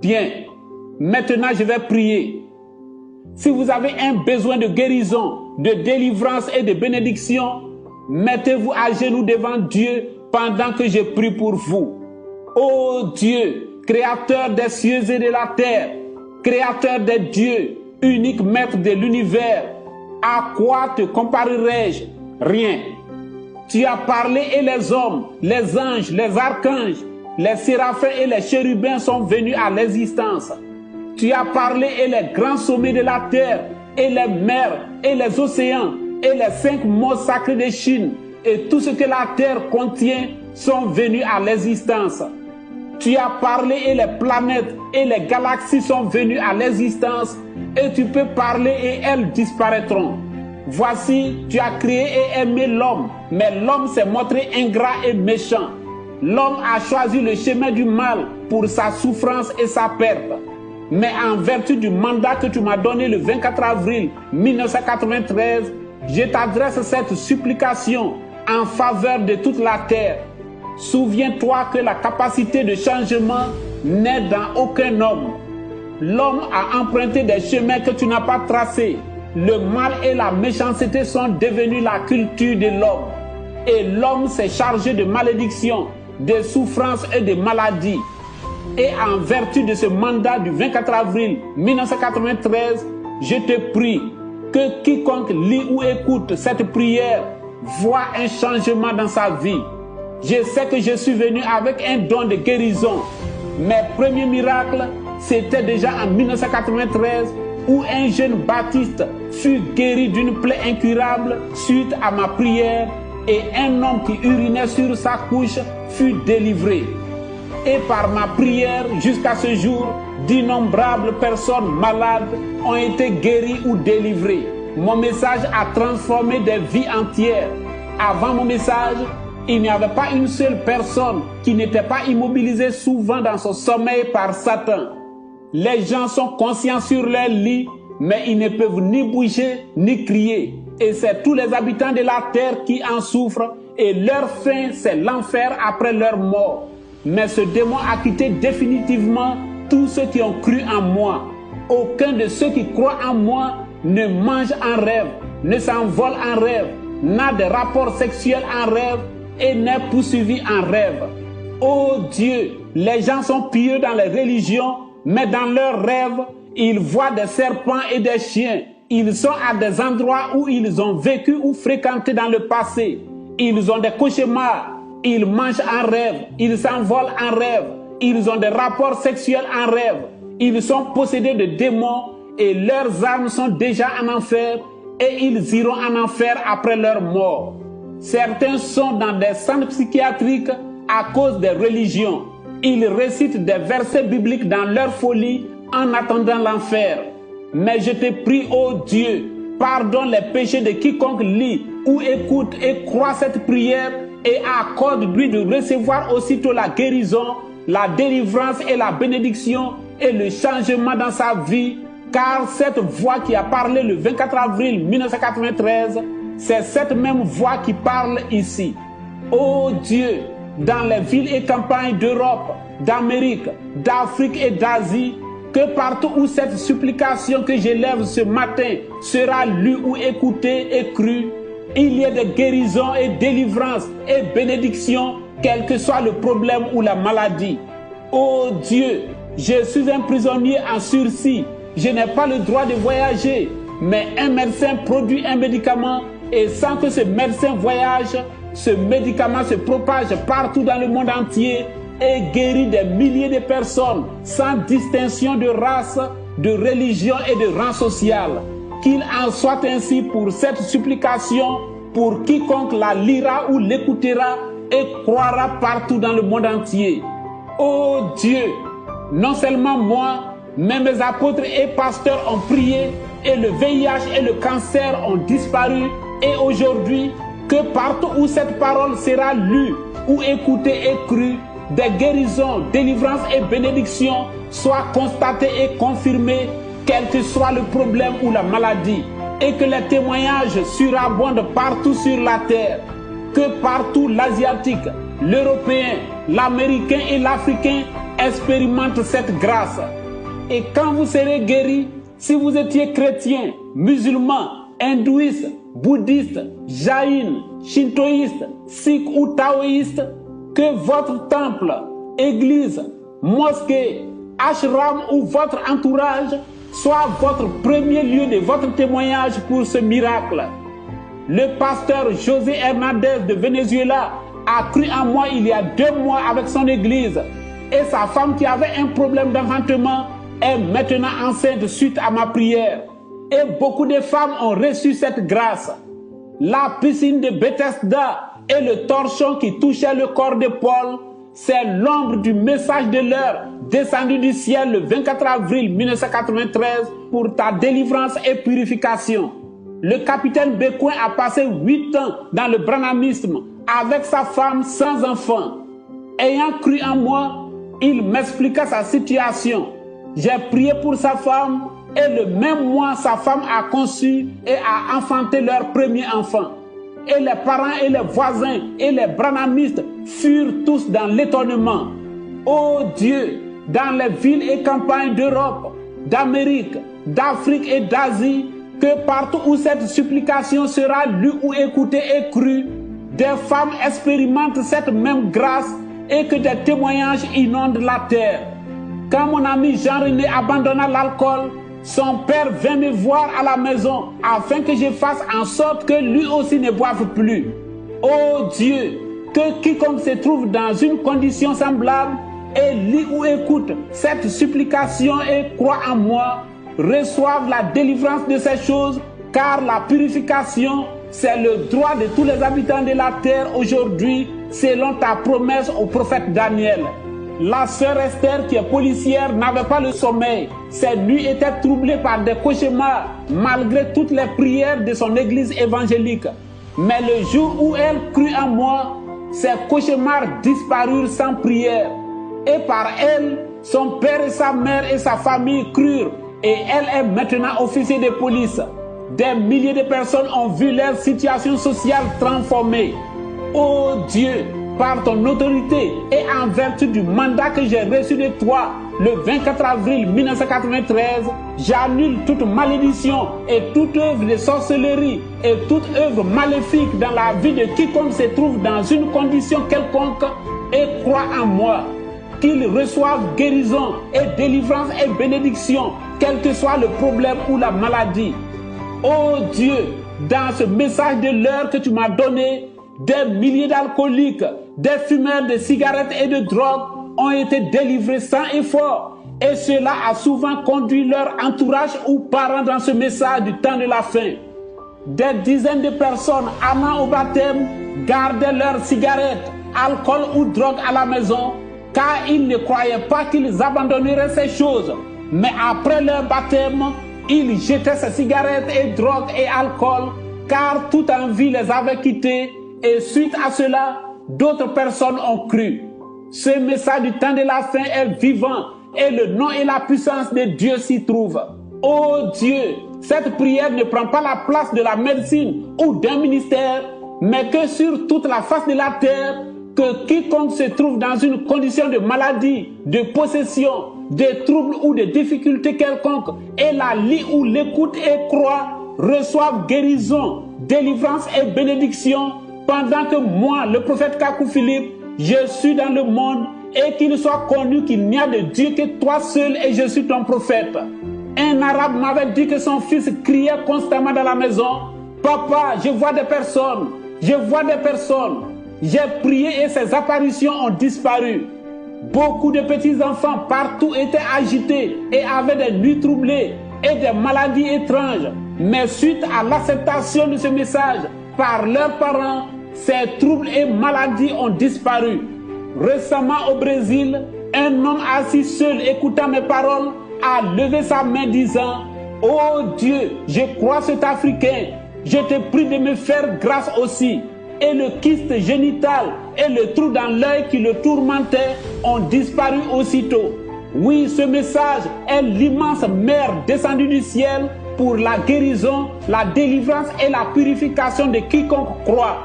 Bien, maintenant je vais prier. Si vous avez un besoin de guérison, de délivrance et de bénédiction, mettez-vous à genoux devant Dieu pendant que je prie pour vous. Ô Dieu, créateur des cieux et de la terre, créateur des dieux, unique maître de l'univers, à quoi te comparerai-je? Rien. Tu as parlé et les hommes, les anges, les archanges, les séraphins et les chérubins sont venus à l'existence. Tu as parlé et les grands sommets de la terre, et les mers, et les océans, et les 5 mots sacrés de Chine, et tout ce que la terre contient sont venus à l'existence. Tu as parlé et les planètes et les galaxies sont venues à l'existence, et tu peux parler et elles disparaîtront. Voici, tu as créé et aimé l'homme, mais l'homme s'est montré ingrat et méchant. L'homme a choisi le chemin du mal pour sa souffrance et sa perte. Mais en vertu du mandat que tu m'as donné le 24 avril 1993, je t'adresse cette supplication en faveur de toute la terre. Souviens-toi que la capacité de changement n'est dans aucun homme. L'homme a emprunté des chemins que tu n'as pas tracés. Le mal et la méchanceté sont devenus la culture de l'homme. Et l'homme s'est chargé de malédictions, de souffrances et de maladies. Et en vertu de ce mandat du 24 avril 1993, je te prie que quiconque lit ou écoute cette prière voit un changement dans sa vie. Je sais que je suis venu avec un don de guérison. Mes premiers miracles, c'était déjà en 1993 où un jeune Baptiste fut guéri d'une plaie incurable suite à ma prière et un homme qui urinait sur sa couche fut délivré. Et par ma prière, jusqu'à ce jour, d'innombrables personnes malades ont été guéries ou délivrées. Mon message a transformé des vies entières. Avant mon message, il n'y avait pas une seule personne qui n'était pas immobilisée souvent dans son sommeil par Satan. Les gens sont conscients sur leur lit, mais ils ne peuvent ni bouger ni crier. Et c'est tous les habitants de la terre qui en souffrent, et leur fin, c'est l'enfer après leur mort. Mais ce démon a quitté définitivement tous ceux qui ont cru en moi. Aucun de ceux qui croient en moi ne mange en rêve, ne s'envole en rêve, n'a de rapports sexuels en rêve et n'est poursuivi en rêve. Oh Dieu, les gens sont pieux dans les religions, mais dans leurs rêves, ils voient des serpents et des chiens. Ils sont à des endroits où ils ont vécu ou fréquenté dans le passé. Ils ont des cauchemars. Ils mangent en rêve, ils s'envolent en rêve, ils ont des rapports sexuels en rêve, ils sont possédés de démons et leurs âmes sont déjà en enfer et ils iront en enfer après leur mort. Certains sont dans des centres psychiatriques à cause des religions. Ils récitent des versets bibliques dans leur folie en attendant l'enfer. Mais je te prie, ô Dieu, pardonne les péchés de quiconque lit ou écoute et croit cette prière et accorde-lui de recevoir aussitôt la guérison, la délivrance et la bénédiction et le changement dans sa vie, car cette voix qui a parlé le 24 avril 1993, c'est cette même voix qui parle ici. Ô Dieu, dans les villes et campagnes d'Europe, d'Amérique, d'Afrique et d'Asie, que partout où cette supplication que j'élève ce matin sera lue ou écoutée et crue, il y a des guérisons et délivrances et bénédictions, quel que soit le problème ou la maladie. Oh Dieu, je suis un prisonnier en sursis. Je n'ai pas le droit de voyager, mais un médecin produit un médicament et sans que ce médecin voyage, ce médicament se propage partout dans le monde entier et guérit des milliers de personnes sans distinction de race, de religion et de rang social. Qu'il en soit ainsi pour cette supplication, pour quiconque la lira ou l'écoutera et croira partout dans le monde entier. Oh Dieu, non seulement moi, mais mes apôtres et pasteurs ont prié et le VIH et le cancer ont disparu et aujourd'hui, que partout où cette parole sera lue ou écoutée et crue, des guérisons, délivrances et bénédictions soient constatées et confirmées, quel que soit le problème ou la maladie, et que les témoignages surabondent partout sur la terre, que partout l'Asiatique, l'Européen, l'Américain et l'Africain expérimente cette grâce. Et quand vous serez guéri, si vous étiez chrétien, musulman, hindouiste, bouddhiste, jaïn, shintoïste, sikh ou taoïste, que votre temple, église, mosquée, ashram ou votre entourage soit votre premier lieu de votre témoignage pour ce miracle. Le pasteur José Hernandez de Venezuela a cru en moi il y a 2 mois avec son église et sa femme qui avait un problème d'enfantement est maintenant enceinte suite à ma prière. Et beaucoup de femmes ont reçu cette grâce. La piscine de Bethesda et le torchon qui touchait le corps de Paul, c'est l'ombre du message de l'heure descendu du ciel le 24 avril 1993 pour ta délivrance et purification. Le capitaine Bécoin a passé 8 ans dans le branhamisme avec sa femme sans enfant. Ayant cru en moi, il m'expliqua sa situation. J'ai prié pour sa femme et le même mois, sa femme a conçu et a enfanté leur premier enfant. Et les parents et les voisins et les branhamistes furent tous dans l'étonnement. Oh Dieu, dans les villes et campagnes d'Europe, d'Amérique, d'Afrique et d'Asie, que partout où cette supplication sera lue ou écoutée et crue, des femmes expérimentent cette même grâce et que des témoignages inondent la terre. Quand mon ami Jean-René abandonna l'alcool, son père vint me voir à la maison afin que je fasse en sorte que lui aussi ne boive plus. Oh Dieu, que quiconque se trouve dans une condition semblable et lit ou écoute cette supplication et croit en moi, reçoivent la délivrance de ces choses, car la purification, c'est le droit de tous les habitants de la terre aujourd'hui, selon ta promesse au prophète Daniel. La sœur Esther, qui est policière, n'avait pas le sommeil. Ses nuits étaient troublées par des cauchemars, malgré toutes les prières de son église évangélique. Mais le jour où elle crut en moi, ses cauchemars disparurent sans prière. Et par elle, son père et sa mère et sa famille crurent. Et elle est maintenant officier de police. Des milliers de personnes ont vu leur situation sociale transformée. Oh Dieu, par ton autorité et en vertu du mandat que j'ai reçu de toi le 24 avril 1993, j'annule toute malédiction et toute œuvre de sorcellerie et toute œuvre maléfique dans la vie de quiconque se trouve dans une condition quelconque et croit en moi. Qu'ils reçoivent guérison et délivrance et bénédiction, quel que soit le problème ou la maladie. Oh Dieu, dans ce message de l'heure que tu m'as donné, des milliers d'alcooliques, des fumeurs de cigarettes et de drogue ont été délivrés sans effort. Et cela a souvent conduit leur entourage ou parents dans ce message du temps de la fin. Des dizaines de personnes allant au baptême gardaient leurs cigarettes, alcool ou drogue à la maison, car ils ne croyaient pas qu'ils abandonneraient ces choses. Mais après leur baptême, ils jetaient ces cigarettes et drogues et alcool, car toute envie les avait quittés. Et suite à cela, d'autres personnes ont cru. Ce message du temps de la fin est vivant et le nom et la puissance de Dieu s'y trouvent. Oh Dieu, cette prière ne prend pas la place de la médecine ou d'un ministère, mais que sur toute la face de la terre, que quiconque se trouve dans une condition de maladie, de possession, de troubles ou de difficultés quelconques et la lit ou l'écoute et croit, reçoive guérison, délivrance et bénédiction, pendant que moi, le prophète Kakou Philippe, je suis dans le monde et qu'il soit connu qu'il n'y a de Dieu que toi seul et je suis ton prophète. Un arabe m'avait dit que son fils criait constamment dans la maison, « Papa, je vois des personnes, je vois des personnes. » J'ai prié et ces apparitions ont disparu. Beaucoup de petits-enfants partout étaient agités et avaient des nuits troublées et des maladies étranges. Mais suite à l'acceptation de ce message par leurs parents, ces troubles et maladies ont disparu. Récemment au Brésil, un homme assis seul écoutant mes paroles a levé sa main disant « Oh Dieu, je crois cet Africain, je te prie de me faire grâce aussi. » Et le kyste génital et le trou dans l'œil qui le tourmentait ont disparu aussitôt. Oui, ce message est l'immense mer descendue du ciel pour la guérison, la délivrance et la purification de quiconque croit.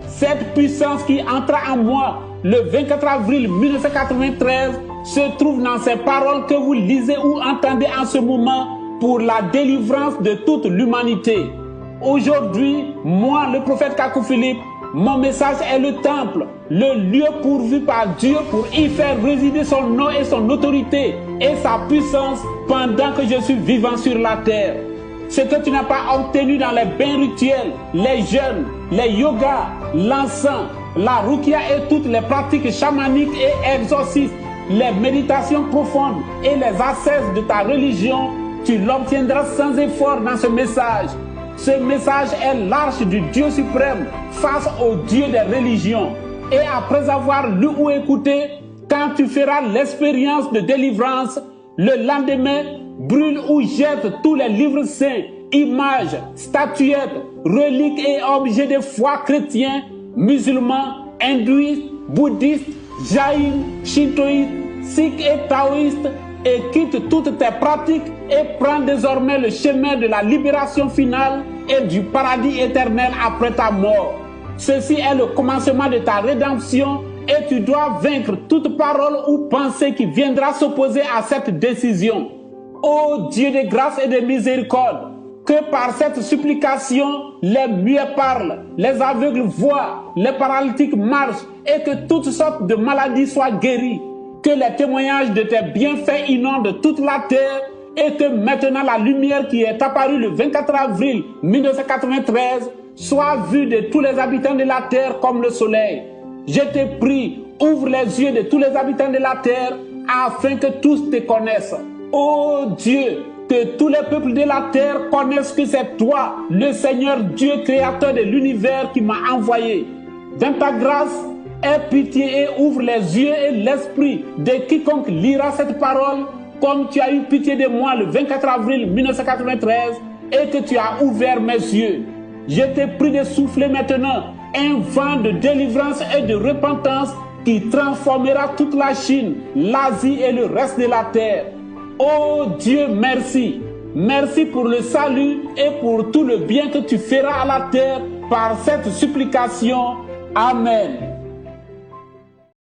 Cette puissance qui entra en moi le 24 avril 1993 se trouve dans ces paroles que vous lisez ou entendez en ce moment pour la délivrance de toute l'humanité. Aujourd'hui, moi, le prophète Kakou Philippe, mon message est le temple, le lieu pourvu par Dieu pour y faire résider son nom et son autorité et sa puissance pendant que je suis vivant sur la terre. Ce que tu n'as pas obtenu dans les bains rituels, les jeûnes, les yogas, l'encens, la rukia et toutes les pratiques chamaniques et exorcistes, les méditations profondes et les ascèses de ta religion, tu l'obtiendras sans effort dans ce message. Ce message est l'arche du Dieu suprême face au Dieu des religions. Et après avoir lu ou écouté, quand tu feras l'expérience de délivrance, le lendemain, brûle ou jette tous les livres saints, images, statuettes, reliques et objets de foi chrétiens, musulmans, hindouistes, bouddhistes, jaïns, shintoïstes, sikhs et taoïstes, et quitte toutes tes pratiques et prends désormais le chemin de la libération finale et du paradis éternel après ta mort. Ceci est le commencement de ta rédemption et tu dois vaincre toute parole ou pensée qui viendra s'opposer à cette décision. Ô Dieu de grâce et de miséricorde, que par cette supplication, les muets parlent, les aveugles voient, les paralytiques marchent et que toutes sortes de maladies soient guéries. Que les témoignages de tes bienfaits inondent toute la terre et que maintenant la lumière qui est apparue le 24 avril 1993 soit vue de tous les habitants de la terre comme le soleil. Je te prie, ouvre les yeux de tous les habitants de la terre afin que tous te connaissent. Ô Dieu, que tous les peuples de la terre connaissent que c'est toi, le Seigneur Dieu créateur de l'univers qui m'a envoyé. Dans ta grâce, aie pitié et ouvre les yeux et l'esprit de quiconque lira cette parole comme tu as eu pitié de moi le 24 avril 1993 et que tu as ouvert mes yeux. Je te prie de souffler maintenant un vent de délivrance et de repentance qui transformera toute la Chine, l'Asie et le reste de la terre. Oh Dieu, merci. Merci pour le salut et pour tout le bien que tu feras à la terre par cette supplication. Amen.